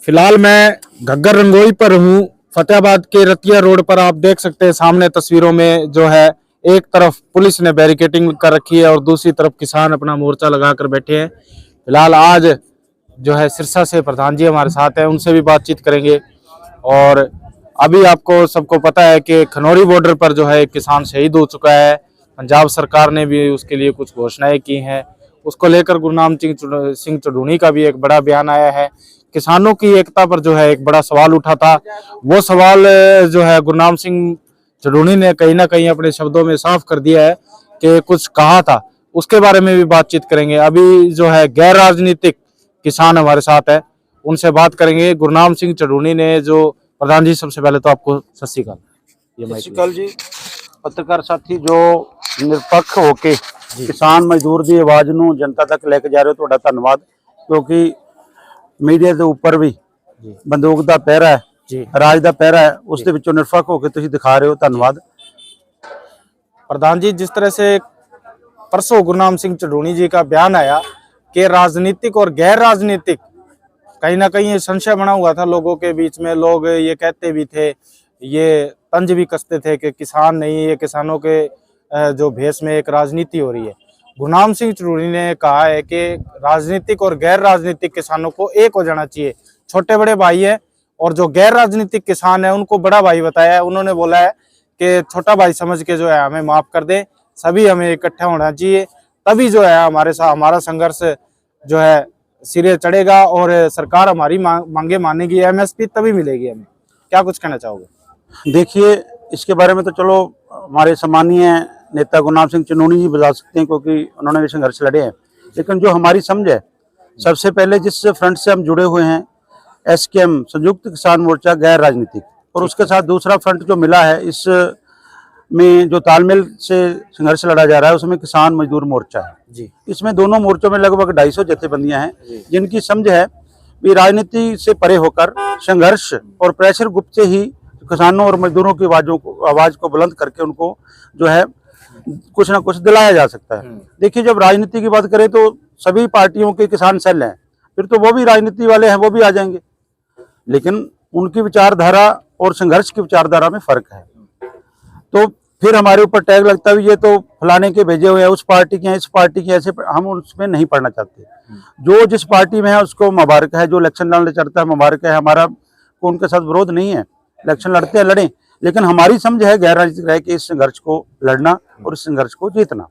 फिलहाल मैं घग्गर रंगोई पर हूँ। फतेहाबाद के रतिया रोड पर आप देख सकते हैं सामने तस्वीरों में जो है, एक तरफ पुलिस ने बैरिकेटिंग कर रखी है और दूसरी तरफ किसान अपना मोर्चा लगाकर बैठे हैं। फिलहाल आज जो है सिरसा से प्रधान जी हमारे साथ हैं, उनसे भी बातचीत करेंगे। और अभी आपको सबको पता है कि खनौरी बॉर्डर पर जो है एक किसान शहीद हो चुका है। पंजाब सरकार ने भी उसके लिए कुछ घोषणाएं की हैं। उसको लेकर गुरनाम सिंह चढ़ूनी का भी एक बड़ा बयान आया है। किसानों की एकता पर जो है एक बड़ा सवाल उठा था। वो सवाल जो है गुरनाम सिंह चढ़ूनी ने कहीं ना कहीं अपने शब्दों में साफ कर दिया है कि कुछ कहा था, उसके बारे में भी बातचीत करेंगे। अभी जो है गैर राजनीतिक किसान हमारे साथ है, उनसे बात करेंगे। गुरनाम सिंह चढ़ूनी ने जो प्रधान जी, सबसे पहले तो आपको सत श्री अकाल। सत श्री अकाल जी। पत्रकार साथी जो निरपक्ष होके किसान मजदूर की आवाज नूं जनता तक लेके जा रहे हो, तुहाडा धन्नवाद। क्योंकि मीडिया के ऊपर भी बंदूक का पहरा है, राज का पहरा है, उस दे विचों निरपक्ष होके तुसीं दिखा रहे हो, धन्नवाद। प्रधान जी, जिस तरह से परसों गुरनाम सिंह चढ़ूनी जी का बयान आया कि राजनीतिक और गैर राजनीतिक, कहीं ना कहीं ये संशय बना हुआ था लोगों के बीच में। लोग ये कहते भी थे, ये तंज भी कसते थे कि किसान नहीं, ये किसानों के जो भेष में एक राजनीति हो रही है। गुरनाम सिंह चढ़ूनी ने कहा है कि राजनीतिक और गैर राजनीतिक किसानों को एक हो जाना चाहिए। छोटे बड़े भाई हैं और जो गैर राजनीतिक किसान है उनको बड़ा भाई बताया है। उन्होंने बोला है कि छोटा भाई समझ के जो है हमें माफ कर दें, सभी हमें इकट्ठा होना चाहिए, तभी जो है हमारे साथ हमारा संघर्ष जो है सिरे चढ़ेगा और सरकार हमारी मांगे मानेगी, एमएसपी तभी मिलेगी हमें। क्या कुछ कहना चाहोगे? देखिए, इसके बारे में तो चलो हमारे सम्मानीय नेता गुरनाम सिंह चढ़ूनी जी बता सकते हैं, क्योंकि उन्होंने भी संघर्ष लड़े हैं। लेकिन जो हमारी समझ है, सबसे पहले जिस फ्रंट से हम जुड़े हुए हैं, एसकेएम संयुक्त किसान मोर्चा गैर राजनीतिक, और उसके साथ दूसरा फ्रंट जो मिला है, इस में जो तालमेल से संघर्ष लड़ा जा रहा है उसमें किसान मजदूर मोर्चा है जी। इसमें दोनों मोर्चों में लगभग 250 जथेबंदियां हैं, जिनकी समझ है कि राजनीति से परे होकर संघर्ष और प्रेशर ग्रुप से ही किसानों और मजदूरों की आवाज को बुलंद करके उनको जो है कुछ ना कुछ दिलाया जा सकता है। देखिए, जब राजनीति की बात करें तो सभी पार्टियों के किसान सेल हैं, फिर तो वो भी राजनीति वाले हैं, वो भी आ जाएंगे। लेकिन उनकी विचारधारा और संघर्ष की विचारधारा में फर्क है। तो फिर हमारे ऊपर टैग लगता है, ये तो फलाने के भेजे हुए हैं, उस पार्टी के हैं, इस पार्टी के, ऐसे हम उसमें नहीं पढ़ना चाहते। जो जिस पार्टी में है उसको मुबारक है, जो इलेक्शन लड़ने चढ़ता है मुबारक है। हमारा उनके साथ विरोध नहीं है, इलेक्शन लड़ते हैं लड़ें, लेकिन हमारी समझ है गैर राजनीतिक रहे कि इस संघर्ष को लड़ना और इस संघर्ष को जीतना।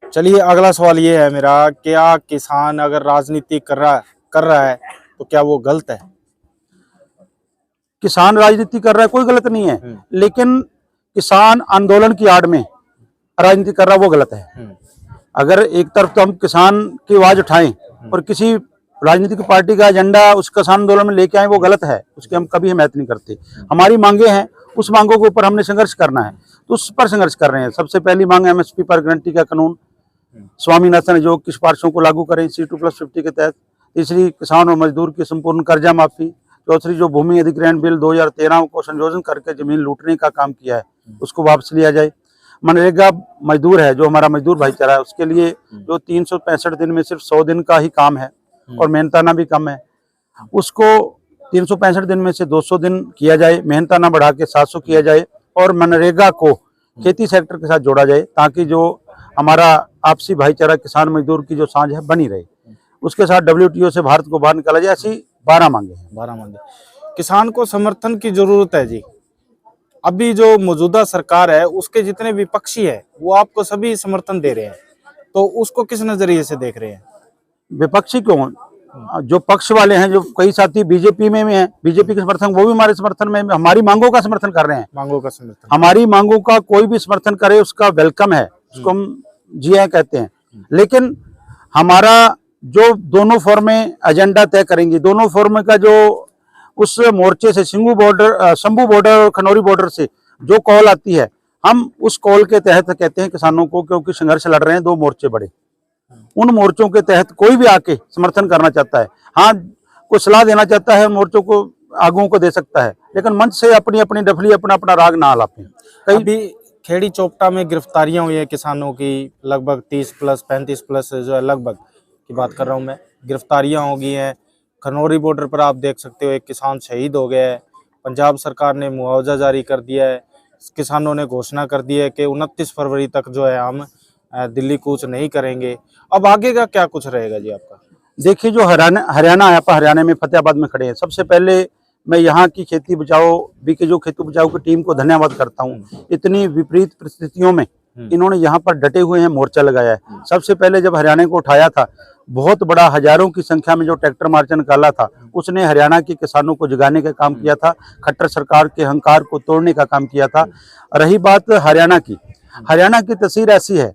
चलिए, अगला सवाल ये है मेरा, क्या किसान अगर राजनीति कर रहा है तो क्या वो गलत है? किसान राजनीति कर रहा है, कोई गलत नहीं है, लेकिन किसान आंदोलन की आड़ में राजनीति कर रहा है, वो गलत है। अगर एक तरफ तो हम किसान की आवाज उठाएं और किसी राजनीतिक पार्टी का एजेंडा उस किसान आंदोलन में लेके आए, वो गलत है, उसकी हम कभी हिमायत नहीं करते। हमारी मांगे हैं, उस मांगों के ऊपर हमने संघर्ष करना है, तो उस पर संघर्ष कर रहे हैं। सबसे पहली मांग एमएसपी पर गारंटी का कानून, स्वामीनाथन आयोग की सिफारिशों को लागू करें C2+50 के तहत। तीसरी, किसान और मजदूर की संपूर्ण कर्जा माफी। चौथी, जो भूमि अधिग्रहण बिल 2013 को संशोधन करके जमीन लूटने का काम किया है उसको वापस लिया जाए। मनरेगा मजदूर है, जो हमारा मजदूर भाईचारा है, उसके लिए जो 365 दिन में सिर्फ 100 दिन का ही काम है और मेहनताना भी कम है, उसको 365 दिन में से 200 दिन किया जाए, मेहनताना बढ़ा के 700 किया जाए, और मनरेगा को खेती सेक्टर के साथ जोड़ा जाए, ताकि जो हमारा आपसी भाईचारा किसान मजदूर की जो साझ है बनी रहे। उसके साथ WTO से भारत को बाहर निकाला जाए। ऐसी 12 मांगे हैं। 12 मांगे। किसान को समर्थन की जरूरत है जी। अभी जो मौजूदा सरकार है उसके जितने विपक्षी है वो आपको सभी समर्थन दे रहे हैं, तो उसको किस नजरिए से देख रहे हैं? विपक्षी क्यों, जो पक्ष वाले हैं, जो कई साथी बीजेपी में भी हैं, बीजेपी के समर्थन, वो भी हमारे समर्थन में हमारी मांगों का समर्थन कर रहे हैं। मांगों का समर्थन, हमारी मांगों का कोई भी समर्थन करे उसका वेलकम है, उसको हम जी हाँ कहते हैं। लेकिन हमारा जो दोनों फोरम में एजेंडा तय करेंगी, दोनों फोरम का जो उस मोर्चे से शंभू बॉर्डर और खनौरी बॉर्डर से जो कॉल आती है, हम उस कॉल के तहत कहते हैं किसानों को, क्योंकि संघर्ष लड़ रहे हैं 2 मोर्चे बड़े, उन मोर्चों के तहत कोई भी आके समर्थन करना चाहता है, हाँ कोई सलाह देना चाहता है, मोर्चों को आगुओं को दे सकता है, लेकिन मंच से अपनी अपनी डफली अपना अपना राग ना आलापें। अभी खेड़ी चोपटा में गिरफ्तारियां हुई है किसानों की, लगभग 30+, 35+ जो है, लगभग की बात कर रहा हूं मैं, गिरफ्तारियां हो गई हैं। खनौरी बॉर्डर पर आप देख सकते हो एक किसान शहीद हो गया है। पंजाब सरकार ने मुआवजा जारी कर दिया है। किसानों ने घोषणा कर दी है कि 29 फरवरी तक जो है हम दिल्ली कूच नहीं करेंगे। अब आगे का क्या कुछ रहेगा जी आपका? देखिए, जो हरियाणा है, आप हरियाणा में फतेहाबाद में खड़े हैं। सबसे पहले मैं यहाँ की खेती बचाओ जो खेती बचाओ की टीम को धन्यवाद करता हूँ। इतनी विपरीत परिस्थितियों में इन्होंने यहाँ पर डटे हुए हैं, मोर्चा लगाया है। सबसे पहले जब हरियाणा को उठाया था, बहुत बड़ा हजारों की संख्या में जो ट्रैक्टर मार्च निकाला था, उसने हरियाणा के किसानों को जगाने का काम किया था, खट्टर सरकार के अहंकार को तोड़ने का काम किया था। रही बात हरियाणा की तस्वीर ऐसी है,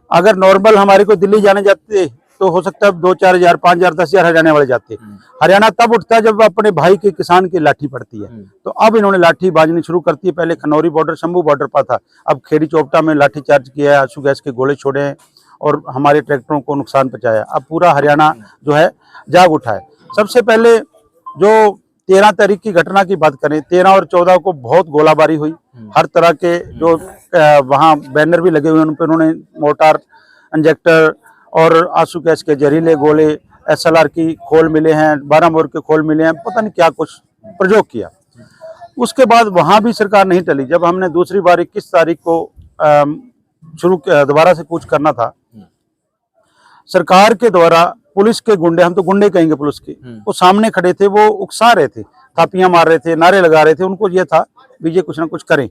अगर नॉर्मल हमारे को दिल्ली जाने जाते तो हो सकता है 2-4 हजार, 5 हजार, 10 हजार हरियाणा वाले जाते। हरियाणा तब उठता है जब अपने भाई के किसान की लाठी पड़ती है। तो अब इन्होंने लाठी बाजनी शुरू करती है। पहले खनौरी बॉर्डर, शंभू बॉर्डर पर था, अब खेड़ी चौपटा में लाठी चार्ज किया है, आंसू गैस के गोले छोड़े हैं और हमारे ट्रैक्टरों को नुकसान पहुंचाया। अब पूरा हरियाणा जो है जाग उठा है। सबसे पहले जो 13 तारीख की घटना की बात करें, 13 और 14 को बहुत गोलाबारी हुई। हर तरह के जो वहाँ बैनर भी लगे हुए हैं, उन पर उन्होंने मोर्टार, इंजेक्टर और आंसू गैस के जहरीले गोले, SLR की खोल मिले हैं, 12 बोर के खोल मिले हैं, पता नहीं क्या कुछ प्रयोग किया। उसके बाद वहां भी सरकार नहीं टली। जब हमने दूसरी बार 21 तारीख को शुरू दोबारा से कूच करना था, सरकार के द्वारा पुलिस के गुंडे, हम तो गुंडे कहेंगे पुलिस के, वो सामने खड़े थे, वो उकसा रहे थे, थापियां मार रहे थे, नारे लगा रहे थे। उनको ये था भी ये कुछ ना कुछ करें।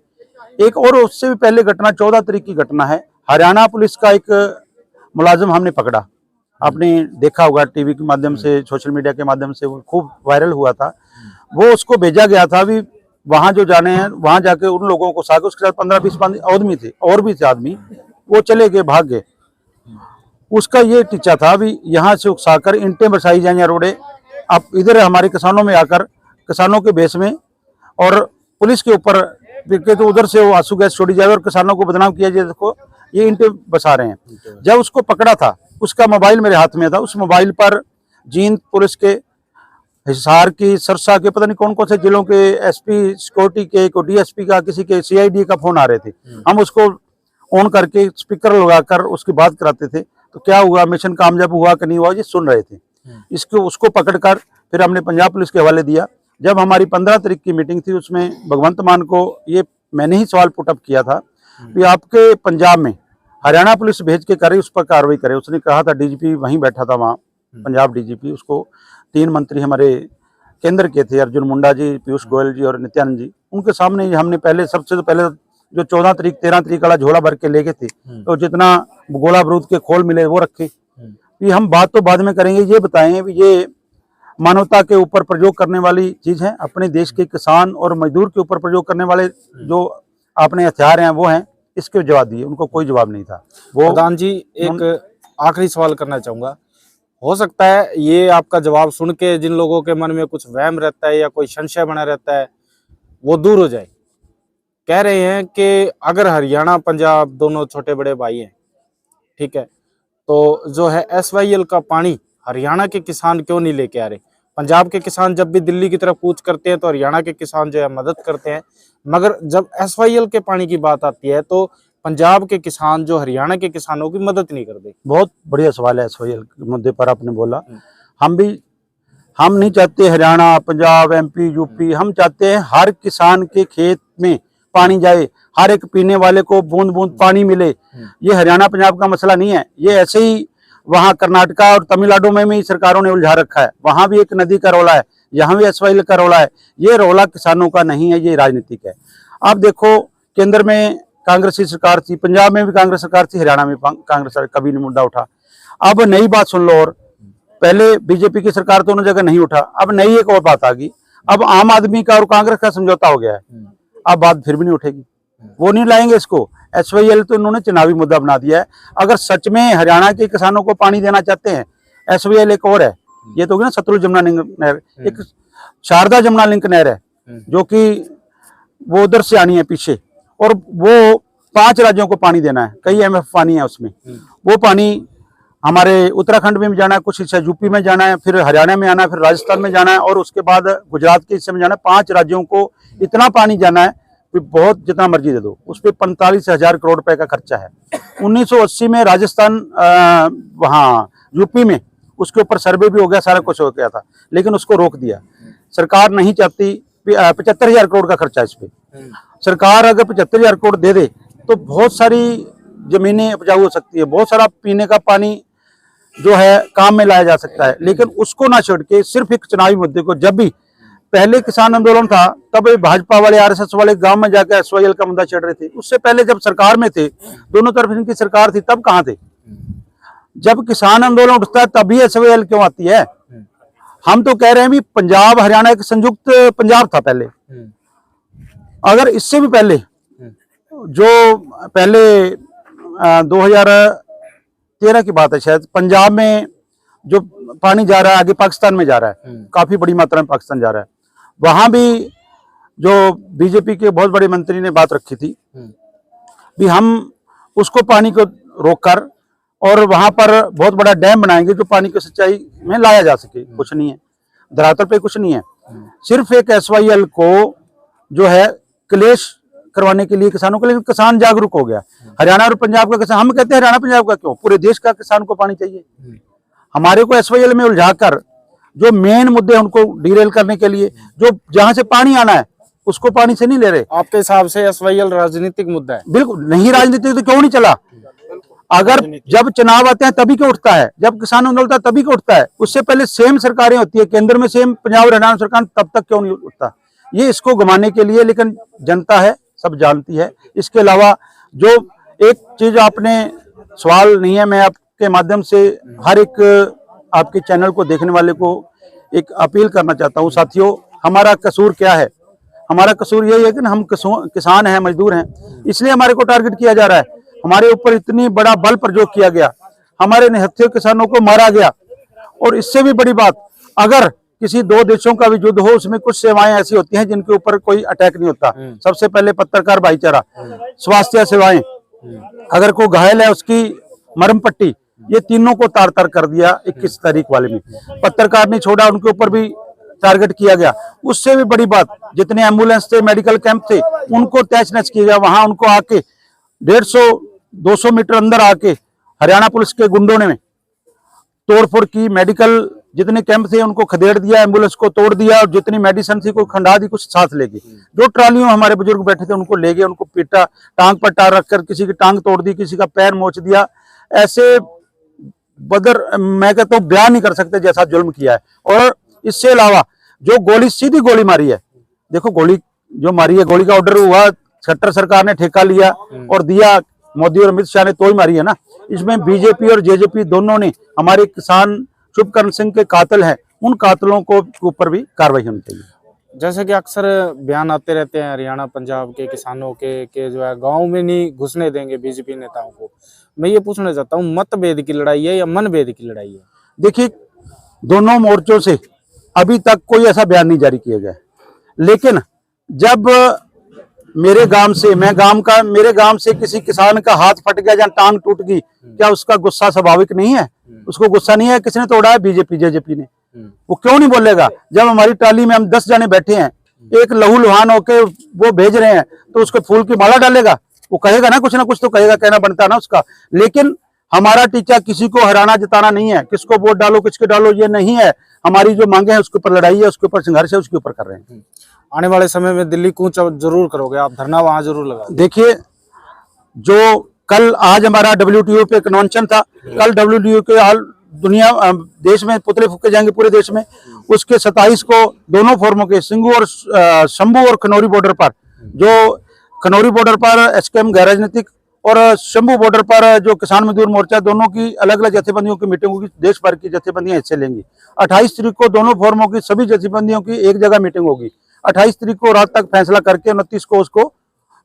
एक और उससे भी पहले घटना 14 तारीख की घटना है। हरियाणा पुलिस का एक मुलाजिम हमने पकड़ा, आपने देखा होगा टीवी के माध्यम से, सोशल मीडिया के माध्यम से, वो खूब वायरल हुआ था। वो उसको भेजा गया था भी वहां जो जाने हैं, वहां जाके उन लोगों को साथ, उसके साथ 15-20 आदमी थे, और भी थे आदमी, वो चले गए, भाग गए। उसका ये टीचा था भी यहाँ से उकसाकर ईंटें बरसाई जाएं रोडे, अब इधर हमारे किसानों में आकर, किसानों के बेस में, और पुलिस के ऊपर तो उधर से वो आंसू गैस छोड़ी जाए और किसानों को बदनाम किया जाए, देखो ये ईंटें बसा रहे हैं। जब उसको पकड़ा था, उसका मोबाइल मेरे हाथ में था। उस मोबाइल पर जींद पुलिस के, हिसार की, सरसा के, पता नहीं कौन कौन से जिलों के SP सिक्योरिटी के, को DSP का, किसी के CID का फोन आ रहे थे। हम उसको ऑन करके स्पीकर लगाकर उसकी बात कराते थे। तो क्या हुआ, मिशन कामयाब हुआ कि नहीं हुआ, ये सुन रहे थे। इसको उसको पकड़कर फिर हमने पंजाब पुलिस के हवाले दिया। जब हमारी 15 तारीख की मीटिंग थी, उसमें भगवंत मान को ये मैंने ही सवाल पुटअप किया था कि आपके पंजाब में हरियाणा पुलिस भेज के करे, उस पर कार्रवाई करे। उसने कहा था, DGP वहीं बैठा था वहाँ, पंजाब DGP, उसको 3 मंत्री हमारे केंद्र के थे, अर्जुन मुंडा जी, पीयूष गोयल जी और नित्यानंद जी, उनके सामने हमने पहले, सबसे पहले जो 14 तारीख 13 तारीख वाला झोला भर के ले गए थे, तो जितना गोला बारूद के खोल मिले वो रखे। ये हम बात तो बाद में करेंगे, ये बताएं भी ये मानवता के ऊपर प्रयोग करने वाली चीज है, अपने देश के किसान और मजदूर के ऊपर प्रयोग करने वाले जो अपने हथियार हैं वो हैं, इसके जवाब दिए। उनको कोई जवाब नहीं था। वो प्रधान जी, एक आखिरी सवाल करना चाहूंगा। हो सकता है ये आपका जवाब सुन के जिन लोगों के मन में कुछ वहम रहता है या कोई संशय बना रहता है, वो दूर हो जाए। कह रहे हैं कि अगर हरियाणा पंजाब दोनों छोटे बड़े भाई हैं, ठीक है, तो जो है SYL का पानी हरियाणा के किसान क्यों नहीं लेके आ रहे? पंजाब के किसान जब भी दिल्ली की तरफ कूच करते हैं तो हरियाणा के किसान जो है मदद करते हैं, मगर जब SYL के पानी की बात आती है तो पंजाब के किसान जो हरियाणा के किसानों की मदद नहीं करते। बहुत बढ़िया सवाल है SYL के मुद्दे पर आपने बोला। हम नहीं चाहते हरियाणा, पंजाब, MP, UP, हम चाहते हैं हर किसान के खेत में पानी जाए, हर एक पीने वाले को बूंद बूंद पानी मिले। ये हरियाणा पंजाब का मसला नहीं है। ये ऐसे ही वहाँ कर्नाटका और तमिलनाडु में भी सरकारों ने उलझा रखा है, वहां भी एक नदी का रौला है, यहाँ भी SYL का रौला है। ये रौला किसानों का नहीं है, ये राजनीतिक है। आप देखो, केंद्र में कांग्रेसी सरकार थी, पंजाब में भी कांग्रेस सरकार थी, हरियाणा में कांग्रेस सरकार, कभी नहीं मुद्दा उठा। अब नई बात सुन लो, और पहले BJP की सरकार दोनों जगह नहीं उठा, अब नई एक और बात आ गई। अब आम आदमी का और कांग्रेस का समझौता हो गया है, अब बात फिर भी नहीं उठेगी, वो नहीं लाएंगे इसको। SYL तो इन्होंने चुनावी मुद्दा बना दिया है। अगर सच में हरियाणा के किसानों को पानी देना चाहते हैं, SYL एक और है, ये तो होगी ना सतलुज जमुना लिंक नहर, एक शारदा जमुना लिंक नहर है जो कि वो उधर से आनी है पीछे, और वो 5 राज्यों को पानी देना है, कई MF पानी है उसमें। वो पानी हमारे उत्तराखंड में भी जाना है, कुछ हिस्सा UP में जाना है, फिर हरियाणा में आना है, फिर राजस्थान में जाना है, और उसके बाद गुजरात के हिस्से में जाना है। 5 राज्यों को इतना पानी जाना है, बहुत जितना मर्जी दे दो। उस पर 45,000 करोड़ रुपए का खर्चा है। 1980 में राजस्थान, वहाँ UP में उसके ऊपर सर्वे भी हो गया, सारा कुछ हो गया था, लेकिन उसको रोक दिया। सरकार नहीं चाहती 75,000 करोड़ का खर्चा इस पे। सरकार अगर 75,000 करोड़ दे दे तो बहुत सारी जमीनें उपजाऊ हो सकती है, बहुत सारा पीने का पानी जो है काम में लाया जा सकता है, लेकिन उसको ना छोड़ के सिर्फ एक चुनावी मुद्दे को, जब भी पहले किसान आंदोलन था तब भाजपा वाले आरएसएस वाले गांव में जाकर एसवाईएल का मुद्दा छेड़ रहे थे। उससे पहले जब सरकार में थे, दोनों तरफ इनकी सरकार थी, तब कहां थे? जब किसान आंदोलन उठता है तभी एसवाईएल क्यों आती है? हम तो कह रहे हैं भी पंजाब हरियाणा एक संयुक्त पंजाब था पहले। अगर इससे भी पहले जो पहले 2013 की बात है शायद, पंजाब में जो पानी जा रहा है आगे पाकिस्तान में जा रहा है, काफी बड़ी मात्रा में पाकिस्तान जा रहा है, वहां भी जो बीजेपी के बहुत बड़े मंत्री ने बात रखी थी भी हम उसको पानी को रोककर और वहां पर बहुत बड़ा डैम बनाएंगे जो पानी की सिंचाई में लाया जा सके। कुछ नहीं है, धरातल पे कुछ नहीं है, सिर्फ एक एसवाईएल को जो है क्लेश करवाने के लिए किसानों को। लेकिन किसान जागरूक हो गया, हरियाणा और पंजाब का किसान, हम कहते हैं हरियाणा पंजाब का क्यों, पूरे देश का किसान को पानी चाहिए। हमारे को एसवाईएल में उलझाकर जो मेन मुद्दे उनको डिरेल करने के लिए, जो जहां से पानी आना है उसको पानी से नहीं ले रहे। आपके हिसाब से एसवाईएल राजनीतिक मुद्दा है? बिल्कुल नहीं, राजनीतिक तो क्यों नहीं चला? अगर जब चुनाव आते हैं तभी क्यों उठता है, जब किसान आंदोलन होता है तभी क्यों उठता है? उससे पहले सेम सरकारें होती है केंद्र में, सेम पंजाब हरियाणा सरकार, तब तक क्यों नहीं उठता? ये इसको घुमाने के लिए, लेकिन जनता है सब जानती है। इसके अलावा जो एक चीज आपने सवाल नहीं है, मैं आपके माध्यम से हर एक आपके चैनल को देखने वाले को एक अपील करना चाहता हूँ। साथियों, हमारा कसूर क्या है? हमारा कसूर यही है कि हम किसान हैं, मजदूर हैं, इसलिए हमारे को टारगेट किया जा रहा है। हमारे ऊपर इतनी बड़ा बल प्रयोग किया गया, हमारे निहत्थे किसानों को मारा गया। और इससे भी बड़ी बात, अगर किसी दो देशों का भी युद्ध हो, उसमें कुछ सेवाएं ऐसी होती हैं जिनके ऊपर कोई अटैक नहीं होता। सबसे पहले पत्रकार भाईचारा, स्वास्थ्य सेवाएं, अगर कोई घायल है उसकी मरहम पट्टी, ये तीनों को तार तार कर दिया 21 तारीख वाले में। पत्रकार नहीं छोड़ा, उनके ऊपर भी टारगेट किया गया। उससे भी बड़ी बात, जितने एम्बुलेंस थे, मेडिकल कैंप थे, उनको तहस नहस किया गया। वहां उनको आके 150-200 मीटर अंदर आके हरियाणा पुलिस के गुंडों ने तोड़फोड़ की। मेडिकल जितने कैंप थे उनको खदेड़ दिया, एम्बुलेंस को तोड़ दिया, और जितनी मेडिसिन थी को खंडा दी, कुछ साथ ले गए। जो ट्रालियों में हमारे बुजुर्ग बैठे थे उनको ले गए, उनको पीटा, टांग पर टार रखकर किसी की टांग तोड़ दी, किसी का पैर मोच दिया। ऐसे बदर मैं कहता हूँ बयान नहीं कर सकते जैसा जुल्म किया है। और इससे अलावा जो गोली, सीधी गोली मारी है, देखो गोली जो मारी है, गोली का ऑर्डर हुआ, खट्टर सरकार ने ठेका लिया और दिया, मोदी और अमित शाह ने तो ही मारी है ना। इसमें बीजेपी और जेजेपी दोनों ने, हमारे किसान शुभकरण सिंह के कातिल हैं, उन कातिलों को ऊपर भी कार्रवाई होनी चाहिए। जैसे कि अक्सर बयान आते रहते हैं हरियाणा पंजाब के किसानों के जो है गांव में नहीं घुसने देंगे बीजेपी नेताओं को। मैं ये पूछना चाहता हूँ, मतभेद की लड़ाई है या मनभेद की लड़ाई है? देखिए, दोनों मोर्चों से अभी तक कोई ऐसा बयान नहीं जारी किया गया, लेकिन जब मेरे गांव से, मेरे गांव से किसी किसान का हाथ फट गया या टांग टूट गई, क्या उसका गुस्सा स्वाभाविक नहीं है? उसको गुस्सा नहीं है, किसने तोड़ा है? बीजेपी जेजेपी ने। वो क्यों नहीं बोलेगा? जब हमारी ट्राली में हम 10 जने बैठे हैं, एक लहू लुहान होके वो भेज रहे हैं, तो उसके फूल की माला डालेगा? वो कहेगा ना कुछ तो कहेगा, कहना बनता ना उसका। लेकिन हमारा टीचा किसी को हराना जिताना नहीं है, किसको वोट डालो किसके डालो ये नहीं है। हमारी जो मांगे हैं उसके ऊपर लड़ाई है, उसके ऊपर संघर्ष है, उसके ऊपर कर रहे हैं। आने वाले समय में दिल्ली कूच जरूर करोगे आप, धरना वहां जरूर लगा? देखिए, जो कल आज हमारा WTO पे कन्वेंशन था, कल WTO के हाल दुनिया देश में पुतले फूके जाएंगे पूरे देश में। उसके 27 को दोनों फोरमों के सिंगू और शंभू और खनौरी बॉर्डर पर, जो खनौरी बॉर्डर पर SKM गैर राजनीतिक और शंभू बॉर्डर पर जो किसान मजदूर मोर्चा, दोनों की अलग अलग जथेबंदियों की मीटिंग होगी, देश भर की जथेबंदियां हिस्से लेंगी। 28 तारीख को दोनों फोरमों की सभी जथेबंदियों की एक जगह मीटिंग होगी। 28 तारीख को रात तक फैसला करके 29 को उसको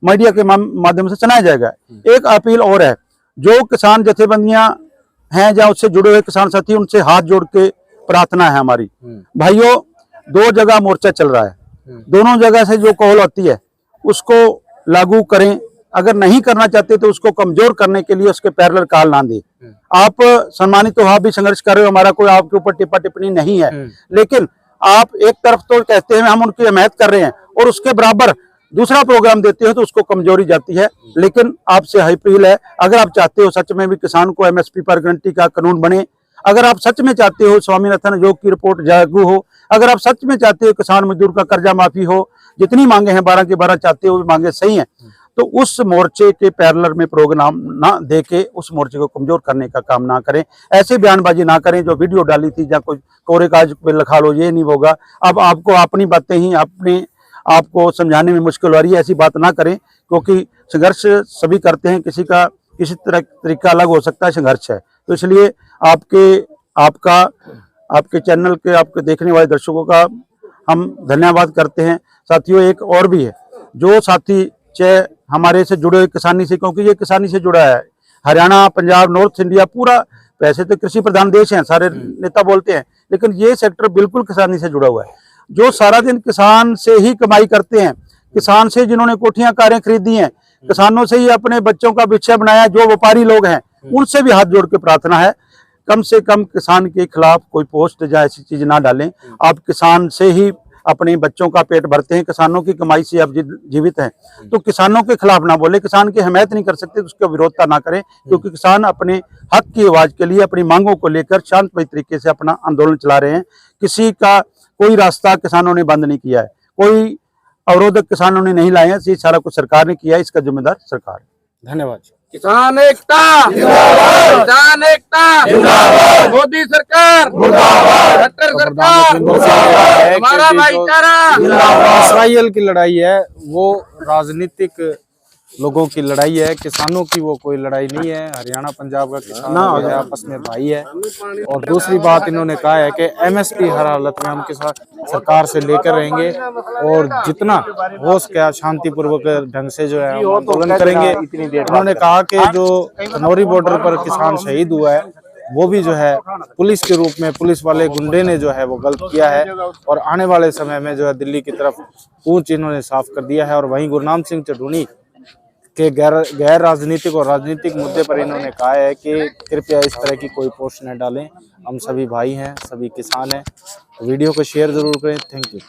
मीडिया के माध्यम से सुनाया जाएगा। एक अपील और है, जो किसान जथेबंदियां हैं या उससे जुड़े हुए किसान साथी, उनसे हाथ जोड़ के प्रार्थना है हमारी, भाइयों, 2 जगह मोर्चा चल रहा है, दोनों जगह से जो कॉल आती है उसको लागू करें। अगर नहीं करना चाहते तो उसको कमजोर करने के लिए उसके पैरेलल कॉल ना दें। आप सम्मानित हो, आप भी संघर्ष कर रहे हो, हमारा कोई आपके ऊपर टिप्पा टिप्पणी नहीं है, लेकिन आप एक तरफ तो कहते हैं हम उनकी हिमायत कर रहे हैं और उसके बराबर दूसरा प्रोग्राम देते हो तो उसको कमजोरी जाती है। लेकिन आपसे हाई अपील है, अगर आप चाहते हो सच में भी किसान को MSP पर गारंटी का कानून बने, अगर आप सच में चाहते हो स्वामीनाथन आयोग की रिपोर्ट लागू हो, अगर आप सच में चाहते हो किसान मजदूर का कर्जा माफी हो, जितनी मांगे हैं 12 की 12 चाहते हो, मांगे सही हैं, तो उस मोर्चे के पैरेलल में प्रोग्राम ना दे के उस मोर्चे को कमजोर करने का काम ना करें। ऐसे बयानबाजी ना करें जो वीडियो डाली थी या कोई कोरे कागज पे लिखा लो, ये नहीं होगा। अब आपको अपनी बातें ही अपने आपको समझाने में मुश्किल हो रही है, ऐसी बात ना करें, क्योंकि संघर्ष सभी करते हैं, किसी का किसी तरह तरीका अलग हो सकता है, संघर्ष है। तो इसलिए आपके चैनल के आपके देखने वाले दर्शकों का हम धन्यवाद करते हैं। साथियों, एक और भी है, जो साथी चाहे हमारे से जुड़े हुए किसानी से, क्योंकि ये किसानी से जुड़ा है, हरियाणा, पंजाब, नॉर्थ इंडिया पूरा, वैसे तो कृषि प्रधान देश है, सारे नेता बोलते हैं, लेकिन ये सेक्टर बिल्कुल किसानी से जुड़ा हुआ है। जो सारा दिन किसान से ही कमाई करते हैं, किसान से जिन्होंने कोठियां कारें खरीदी हैं, किसानों से ही अपने बच्चों का विषय बनाया, जो व्यापारी लोग हैं, उनसे भी हाथ जोड़ के प्रार्थना है, कम से कम किसान के खिलाफ कोई पोस्ट या ऐसी चीज ना डालें। आप किसान से ही अपने बच्चों का पेट भरते हैं, किसानों की कमाई से आप जीवित हैं, तो किसानों के खिलाफ ना बोले, किसान की हिमायत नहीं कर सकते तो उसका विरोधता ना करें, क्योंकि किसान अपने हक की आवाज के लिए, अपनी मांगों को लेकर शांतमय तरीके से अपना आंदोलन चला रहे हैं। किसी का कोई रास्ता किसानों ने बंद नहीं किया है, कोई अवरोधक किसानों ने नहीं लाए हैं, ये सारा कुछ सरकार ने किया है, इसका जिम्मेदार सरकार है। धन्यवाद। किसान एकता जिंदाबाद, किसान एकता जिंदाबाद, मोदी सरकार मुर्दाबाद, खट्टर सरकार हमारा भाईचारा। इसराइल की लड़ाई है वो राजनीतिक लोगों की लड़ाई है, किसानों की वो कोई लड़ाई नहीं है। हरियाणा पंजाब का किसान जो है आपस में भाई है। और दूसरी बात इन्होंने कहा है कि एमएसपी हर हालत में हम सरकार से लेकर रहेंगे और जितना हो सके शांतिपूर्वक ढंग से जो है आंदोलन करेंगे। इन्होंने कहा कि जो खनौरी बॉर्डर पर किसान शहीद हुआ है वो भी जो है पुलिस के रूप में, पुलिस वाले गुंडे ने जो है वो गलत किया है और आने वाले समय में जो है दिल्ली की तरफ कूच इन्होंने साफ कर दिया है। और वहीं गुरनाम सिंह चढ़ूनी के गैर राजनीतिक और राजनीतिक मुद्दे पर इन्होंने कहा है कि कृपया इस तरह की कोई पोस्ट न डालें, हम सभी भाई हैं, सभी किसान हैं। वीडियो को शेयर जरूर करें। Thank you.